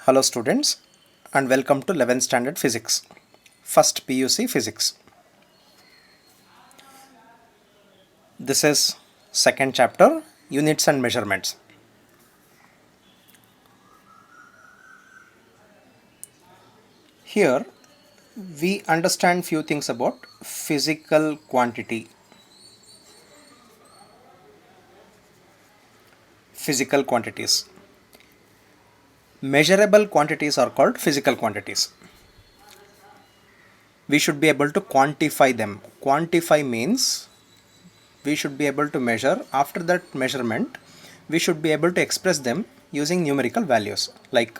Hello students and welcome to 11th standard physics, first PUC physics. This is second chapter, units and measurements. Here we understand few things about physical quantity. Physical quantities. Measurable quantities are called physical quantities. We should be able to quantify them. Quantify means we should be able to measure. After that measurement, we should be able to express them using numerical values like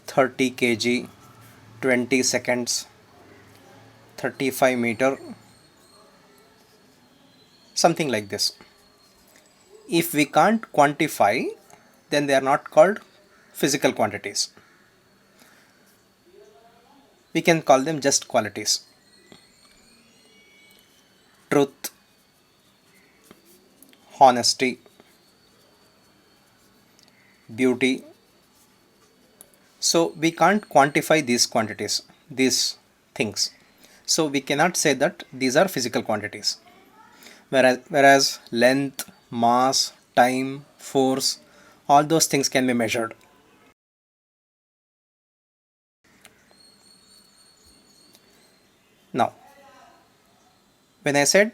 30 kg, 20 seconds, 35 meter, something like this. If we can't quantify, then they are not called physical quantities. We can call them just qualities. Truth, honesty, beauty. So we can't quantify these quantities, these things. So we cannot say that these are physical quantities. Whereas length, mass, time, force, all those things can be measured. Now, when I said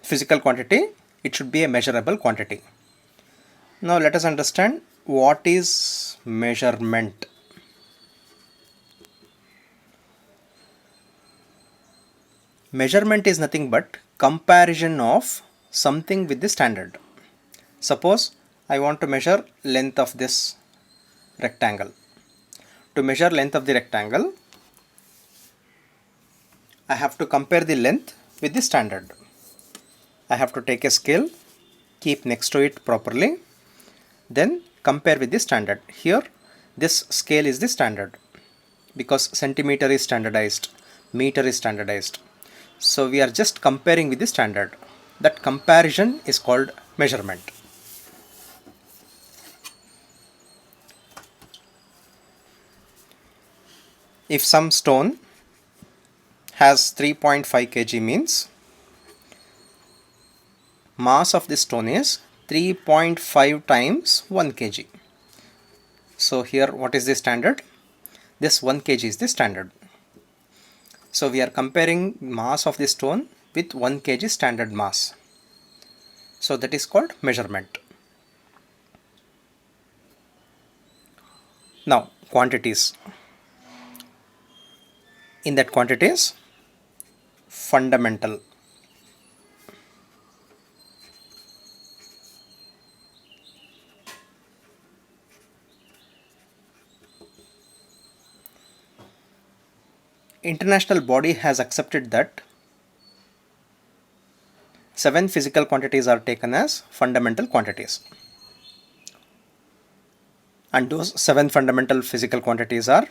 physical quantity, it should be a measurable quantity. Now let us understand what is measurement. Measurement is nothing but comparison of something with the standard. Suppose I want to measure length of this rectangle. To measure length of the rectangle, I have to compare the length with the standard. I have to take a scale, keep next to it properly, then compare with the standard. Here this scale is the standard because centimeter is standardized, meter is standardized. So we are just comparing with the standard. That comparison is called measurement. If some stone has 3.5 kg means mass of this stone is 3.5 times 1 kg. So here what is the standard? This 1 kg is the standard. So we are comparing mass of the stone with 1 kg standard mass. So that is called measurement. Now quantities. In that quantities, fundamental. International body has accepted that 7 physical quantities are taken as fundamental quantities. And those 7 fundamental physical quantities are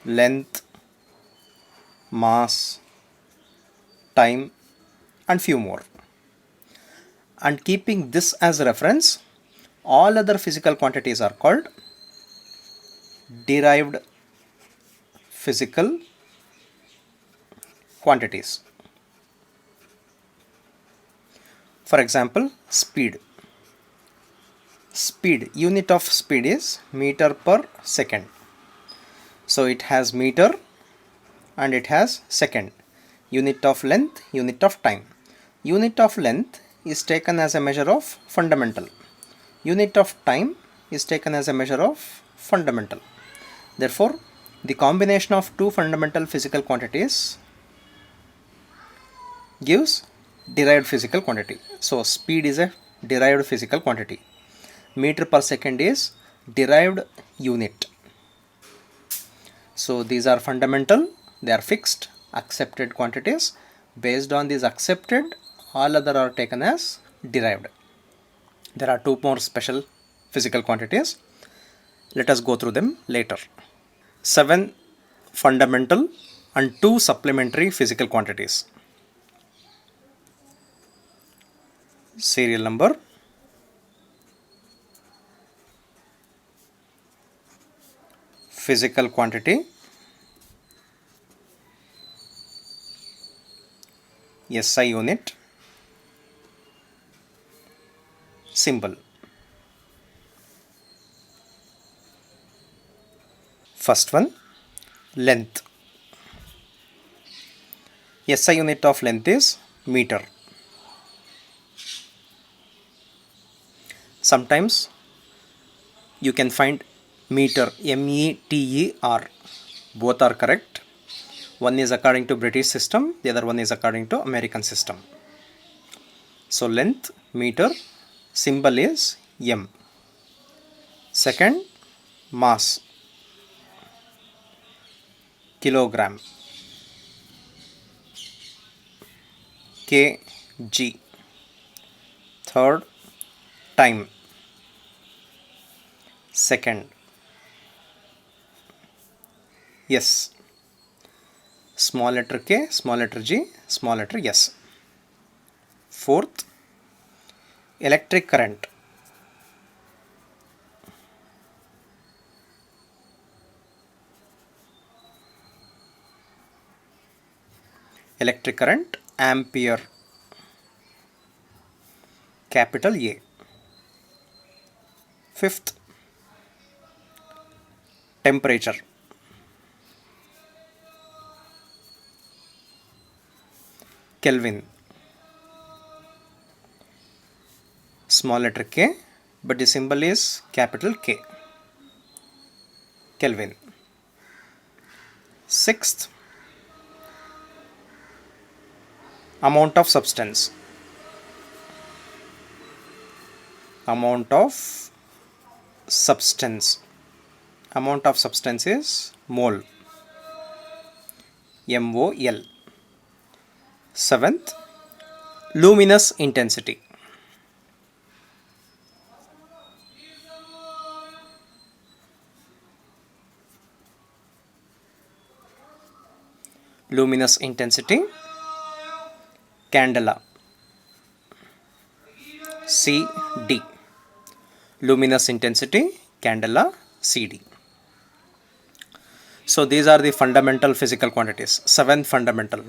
length, mass, time, and few more. And keeping this as reference, all other physical quantities are called derived physical quantities. For example, speed. Speed, unit of speed is meter per second. So it has meter and it has second. Unit of length, unit of time. Unit of length is taken as a measure of fundamental. Unit of time is taken as a measure of fundamental. Therefore, the combination of two fundamental physical quantities gives derived physical quantity. So speed is a derived physical quantity. Meter per second is derived unit. So these are fundamental, they are fixed, accepted quantities. Based on these accepted, all other are taken as derived. There are two more special physical quantities. Let us go through them later. 7 fundamental and 2 supplementary physical quantities. Serial number physical quantity, SI unit, symbol. First one, length. SI unit of length is meter. Sometimes you can find meter, METER. Both are correct. One is according to British system, the other one is according to American system. So length, meter, symbol is M. Second, mass, kilogram, kg. Third, time, second. S. Small letter K, small letter G, small letter S. Fourth, electric current. Electric current, ampere, capital A. Fifth, temperature. Kelvin. Small letter K, but the symbol is capital K. Kelvin. Sixth, amount of substance. Amount of substance. Amount of substance is mole. MOL. Seventh, luminous intensity. Luminous intensity, candela. CD. Luminous intensity, candela, CD. So these are the fundamental physical quantities. 7 fundamental.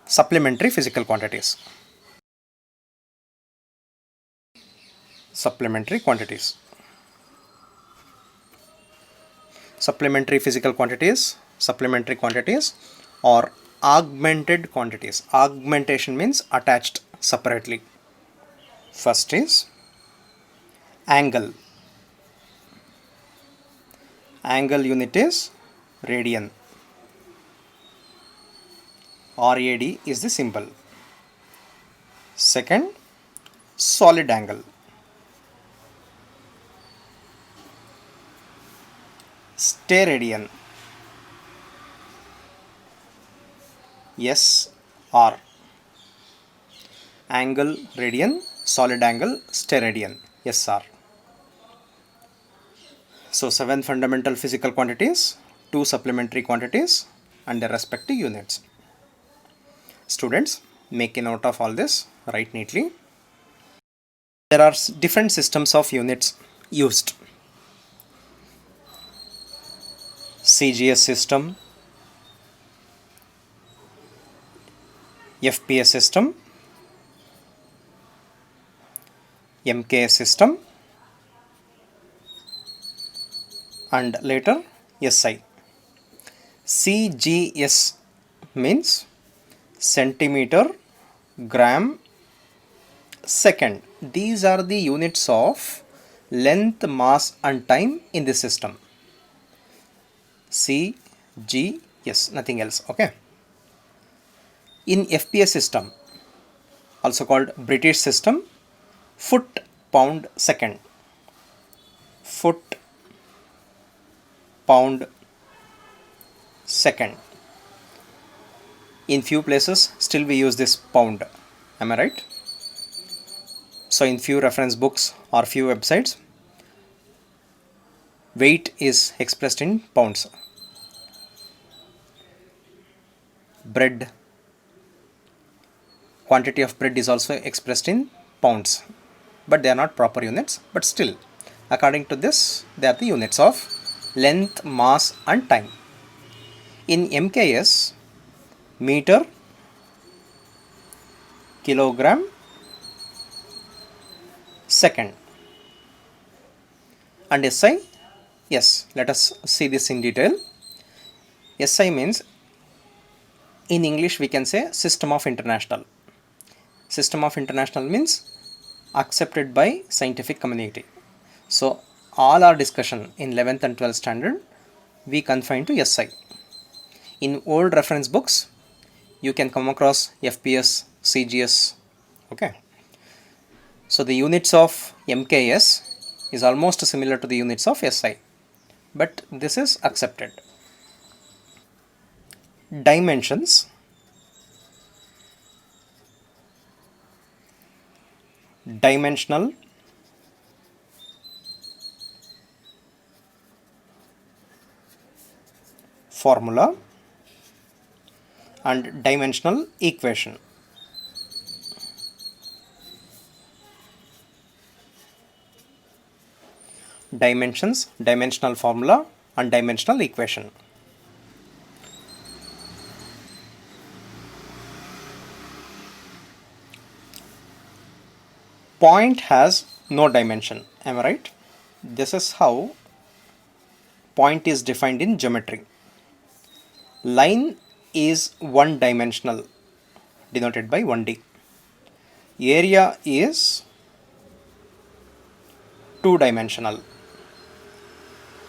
Supplementary physical quantities. Supplementary quantities. Supplementary physical quantities. Supplementary quantities or augmented quantities. Augmentation means attached separately. First is angle. Angle unit is radian. RAD is the symbol. Second, solid angle. Steradian. SR. Angle radian, solid angle steradian. SR. So 7 fundamental physical quantities, 2 supplementary quantities and their respective units. Students, make a note of all this, write neatly. There are different systems of units used. CGS system, FPS system, MKS system, and later SI. CGS means centimeter, gram, second. These are the units of length, mass and time in the system. CGS, nothing else. Okay. In FPS system, also called British system, foot, pound, second. Foot, pound, second. In few places still we use this pound. Am I right? So in few reference books or few websites, weight is expressed in pounds. Bread, quantity of bread is also expressed in pounds, but they are not proper units, but still according to this they are the units of length, mass and time. In MKS, meter, kilogram, second. And SI, yes, let us see this in detail. SI means, in English we can say System of International. System of International means accepted by scientific community. So all our discussion in 11th and 12th standard we confine to SI. In old reference books you can come across FPS, CGS. Okay. So the units of MKS is almost similar to the units of SI, but this is accepted. Dimensions. Dimensional, formula and dimensional equation. Dimensions, dimensional formula and dimensional equation. Point has no dimension, am I right? This is how point is defined in geometry. Line is one dimensional, denoted by 1D. Area is two dimensional.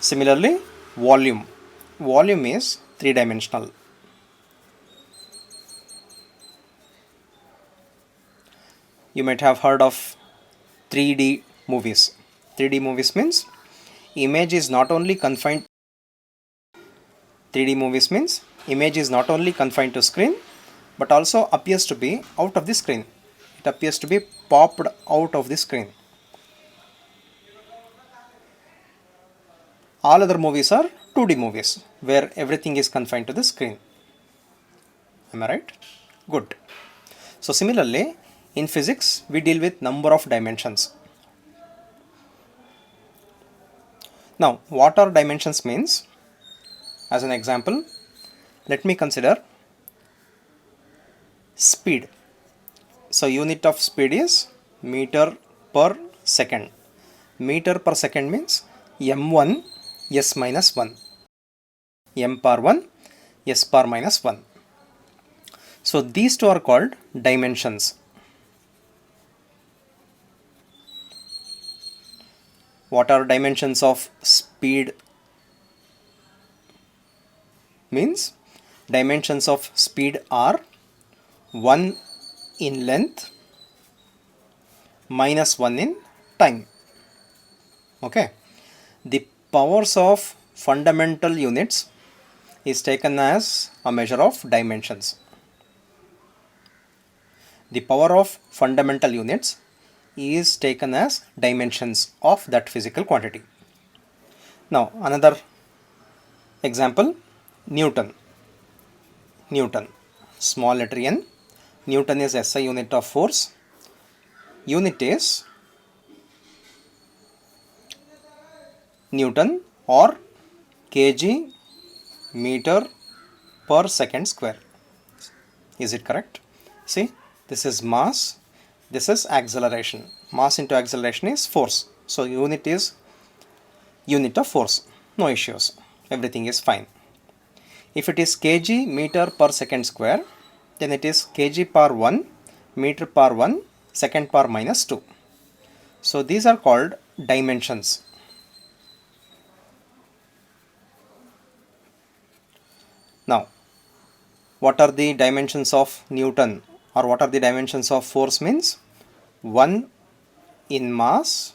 Similarly, volume. Volume is three dimensional. You might have heard of 3D movies. 3D movies means image is not only confined 3D movies means image is not only confined to screen but also appears to be out of the screen. It appears to be popped out of the screen. All other movies are 2D movies where everything is confined to the screen. Am I right? Good. So similarly, in physics we deal with number of dimensions. Now, what are dimensions means? As an example, let me consider speed. So unit of speed is meter per second. Meter per second means m1 s minus 1. M power 1 s power minus 1. So these two are called dimensions. What are dimensions of speed? Means dimensions of speed are 1 in length minus 1 in time. Okay. The powers of fundamental units is taken as a measure of dimensions. The power of fundamental units is taken as dimensions of that physical quantity. Now another example, Newton. Newton, small letter n. Newton is SI unit of force. Unit is Newton or kg meter per second square. Is it correct? See, this is mass, this is acceleration. Mass into acceleration is force. So unit is unit of force. No issues. Everything is fine. If it is kg meter per second square, then it is kg power 1 meter power 1 second power minus 2. So these are called dimensions. Now, what are the dimensions of Newton or what are the dimensions of force means? 1 in mass,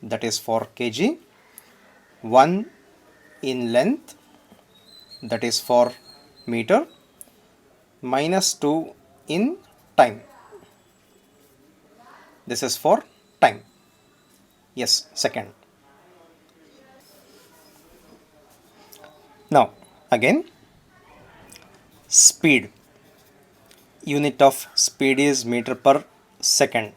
that is for kg, 1 in length, that is for meter, minus 2 in time. This is for time. Yes, second. Now again, speed. Unit of speed is meter per second.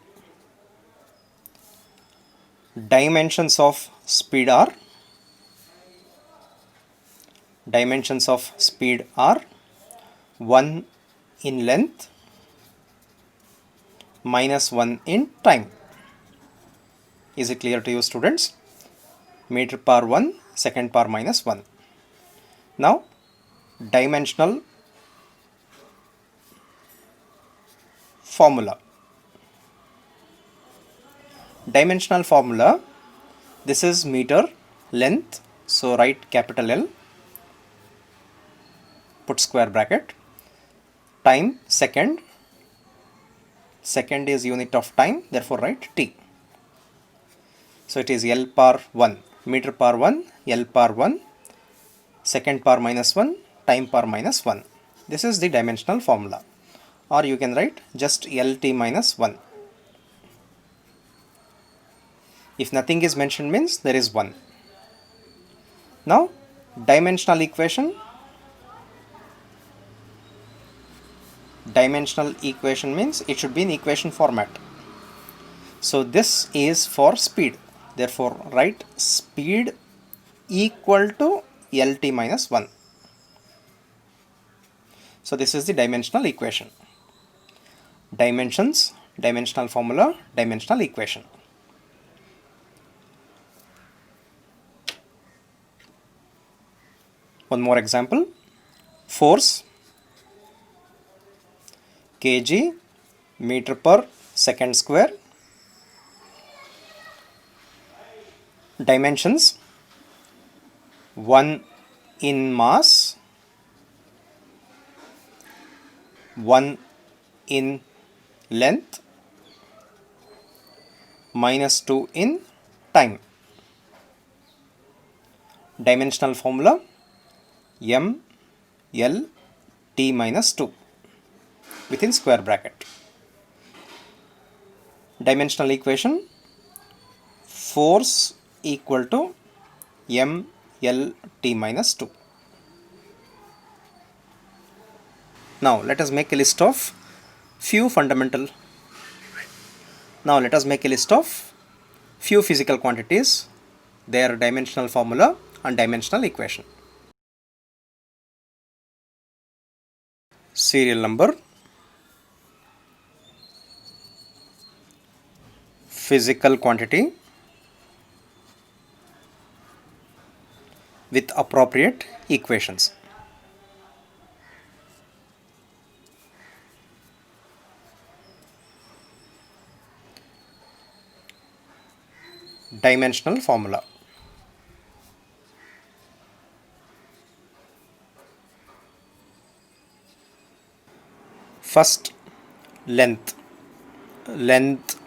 Dimensions of speed are Dimensions of speed are 1 in length minus 1 in time. Is it clear to you, students? Meter per 1, second per minus 1. Now, dimensional formula. Dimensional formula, this is meter length, so write capital L, put square bracket, time second, second is unit of time, therefore write T. So it is L per 1, meter per 1, L per 1, second per minus 1, time per minus 1. This is the dimensional formula, or you can write just LT minus 1. If nothing is mentioned means there is 1. Now dimensional equation. Dimensional equation means it should be in equation format. So this is for speed. Therefore write speed equal to LT minus 1. So this is the dimensional equation. Dimensions, dimensional formula, dimensional equation. One more example. Force kg meter per second square. Dimensions 1 in mass, 1 in length, minus 2 in time. Dimensional formula M L T minus 2 within square bracket. Dimensional equation, force equal to M L T minus 2. Now let us make a list of few fundamental. Now let us make a list of few physical quantities, their dimensional formula and dimensional equation. Serial number, physical quantity with appropriate equations. Dimensional formula. First, length. Length,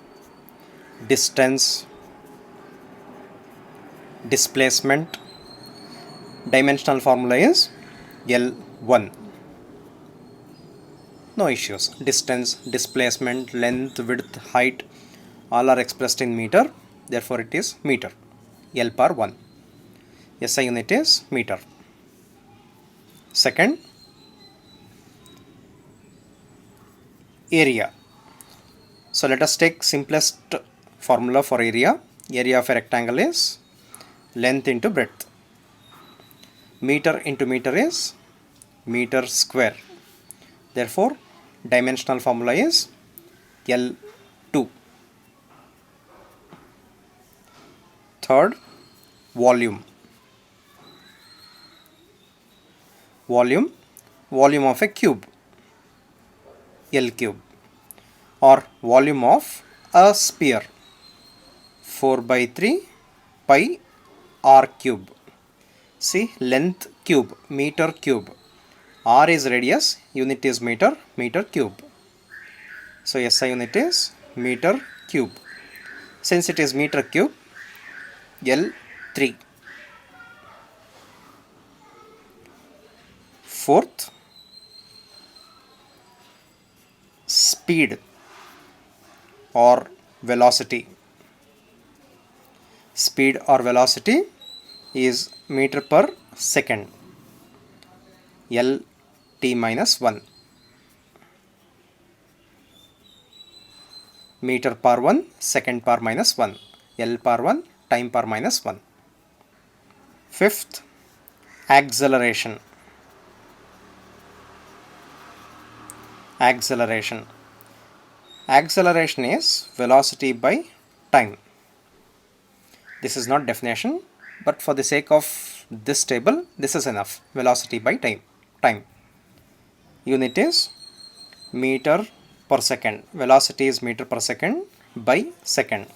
distance, displacement. Dimensional formula is L1. No issues. Distance, displacement, length, width, height, all are expressed in meter. Therefore it is meter. L per 1. SI unit is meter. Second, area. So let us take simplest formula for area. Area of a rectangle is length into breadth. Meter into meter is meter square. Therefore dimensional formula is L2. Third, volume. Volume, volume of a cube, L cube, or volume of a sphere, 4 by 3 pi r cube. See, length cube, meter cube, r is radius, unit is meter, meter cube. So SI unit is meter cube. Since it is meter cube, L3. Fourth, speed or velocity. Speed or velocity is meter per second, LT minus 1. Meter per 1, second per minus 1, L per 1, time per minus 1. Fifth, acceleration, acceleration. Acceleration is velocity by time. This is not definition, but for the sake of this table, this is enough. Velocity by time. Time. Unit is meter per second. Velocity is meter per second by second.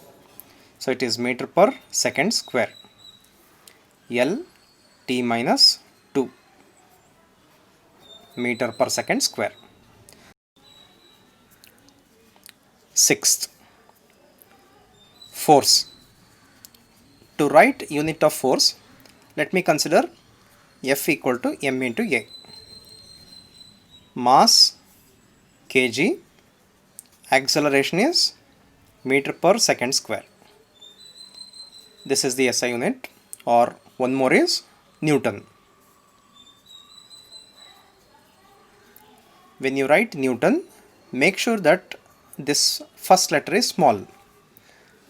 So it is meter per second square. L t minus 2 meter per second square. Sixth, force. To write unit of force, let me consider F equal to m into a. Mass kg, acceleration is meter per second square. This is the SI unit, or one more is Newton. When you write Newton, make sure that this first letter is small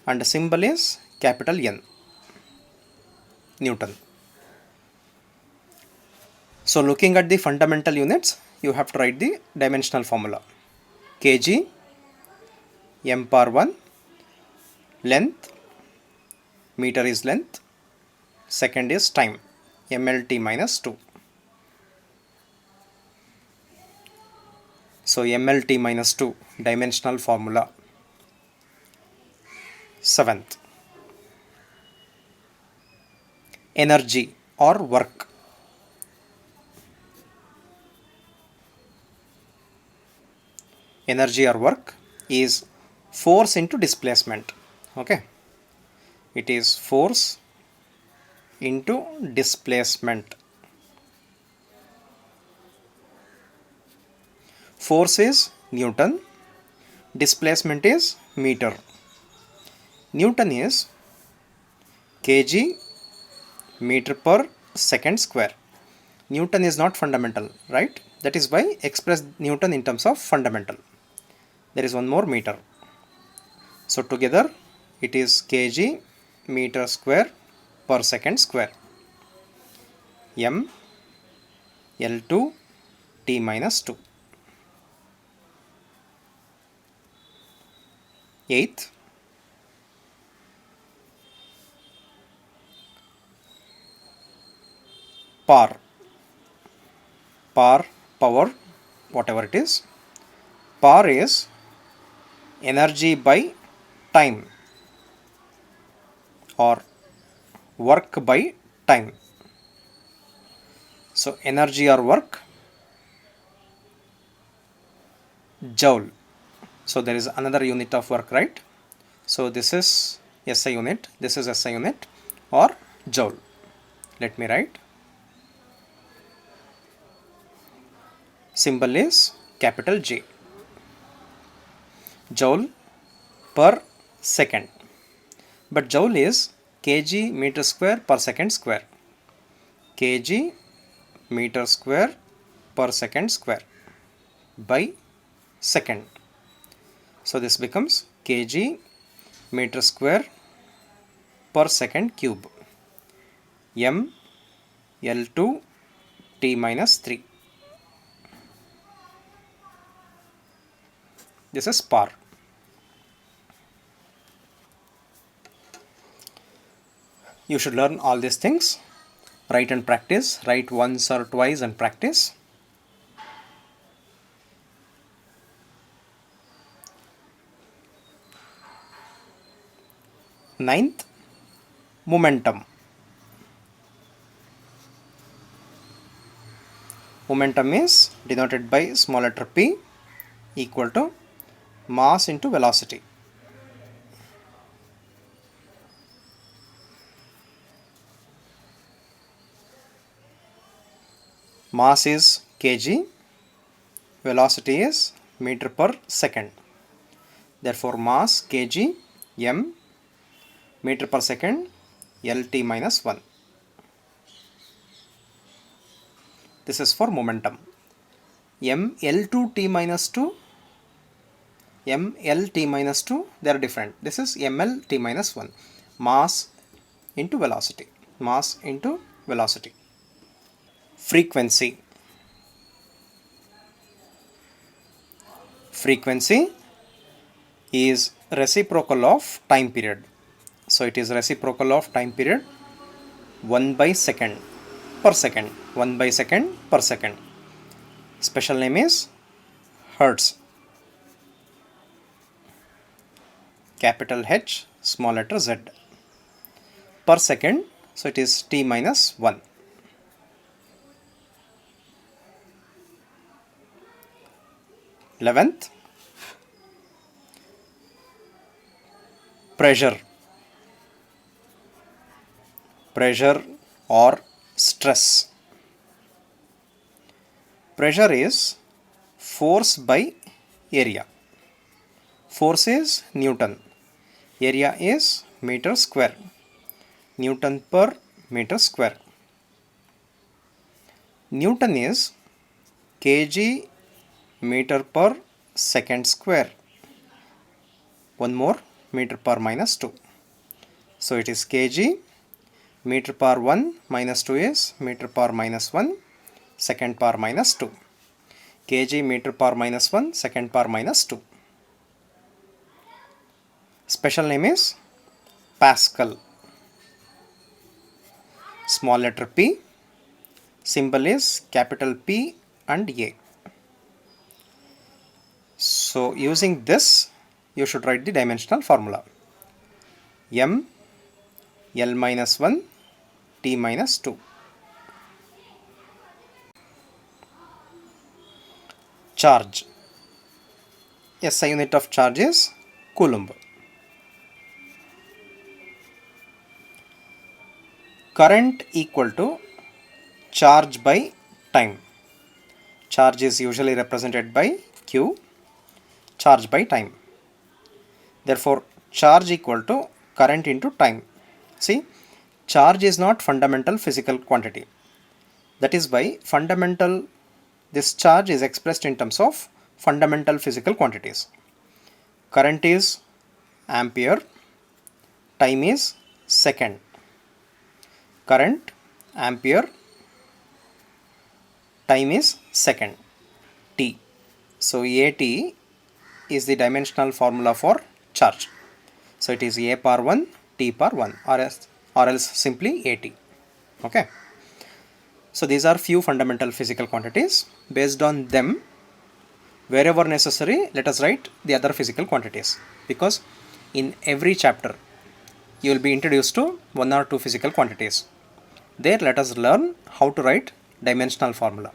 and the symbol is capital N. Newton. So looking at the fundamental units, you have to write the dimensional formula. kg, m power 1, length, meter is length, second is time, mlt minus 2. So mlt minus 2, dimensional formula. Seventh, energy or work. Energy or work is force into displacement. Okay, it is force into displacement. Force is Newton, displacement is meter. Newton is kg meter per second square. Newton is not fundamental, right? That is why express Newton in terms of fundamental. There is one more meter. So together it is kg meter square per second square. M L2 T minus 2. Eighth, power. Power, whatever it is. Power is energy by time or work by time. So energy or work, joule. So there is another unit of work, right? So this is SI unit, this is SI unit, or joule. Let me write. Symbol is capital J. Joule per second. But joule is kg meter square per second square. Kg meter square per second square by second. So this becomes kg meter square per second cube. M L2 T minus 3. This is power. You should learn all these things. Write and practice. Write once or twice and practice. Ninth, momentum. Momentum is denoted by small letter p equal to mass into velocity. Mass is kg, velocity is meter per second. Therefore mass kg m meter per second Lt minus 1. This is for momentum. Ml2T minus 2, Mlt minus 2, they are different. This is Mlt minus 1. Mass into velocity. Mass into velocity. Frequency. Frequency is reciprocal of time period. So it is reciprocal of time period 1 by second per second. 1 by second per second. Special name is Hertz. Capital H, small letter Z. Per second, so it is t minus 1. Eleventh, pressure. Pressure or stress. Pressure is force by area. Force is Newton. Area is meter square. Newton per meter square. Newton is kg meter per second square. One more, meter per minus 2. So it is kg meter per 1 minus 2 is meter per minus 1 second per minus 2. Kg meter per minus 1 second per minus 2. Special name is Pascal. Small letter p. Symbol is capital P and A. So using this, you should write the dimensional formula. M L minus 1 T minus 2. Charge. SI unit of charge is Coulomb. Current equal to charge by time. Charge is usually represented by Q. Charge by time. Therefore, charge equal to current into time. See, charge is not fundamental physical quantity. That is why this charge is expressed in terms of fundamental physical quantities. Current is ampere. Time is second. Current, ampere, time is second, T. So AT is the dimensional formula for charge. So it is A power 1, T power 1, or else simply AT. Okay. So these are few fundamental physical quantities. Based on them, wherever necessary, let us write the other physical quantities. Because in every chapter, you will be introduced to 1 or 2 physical quantities. There let us learn how to write dimensional formula.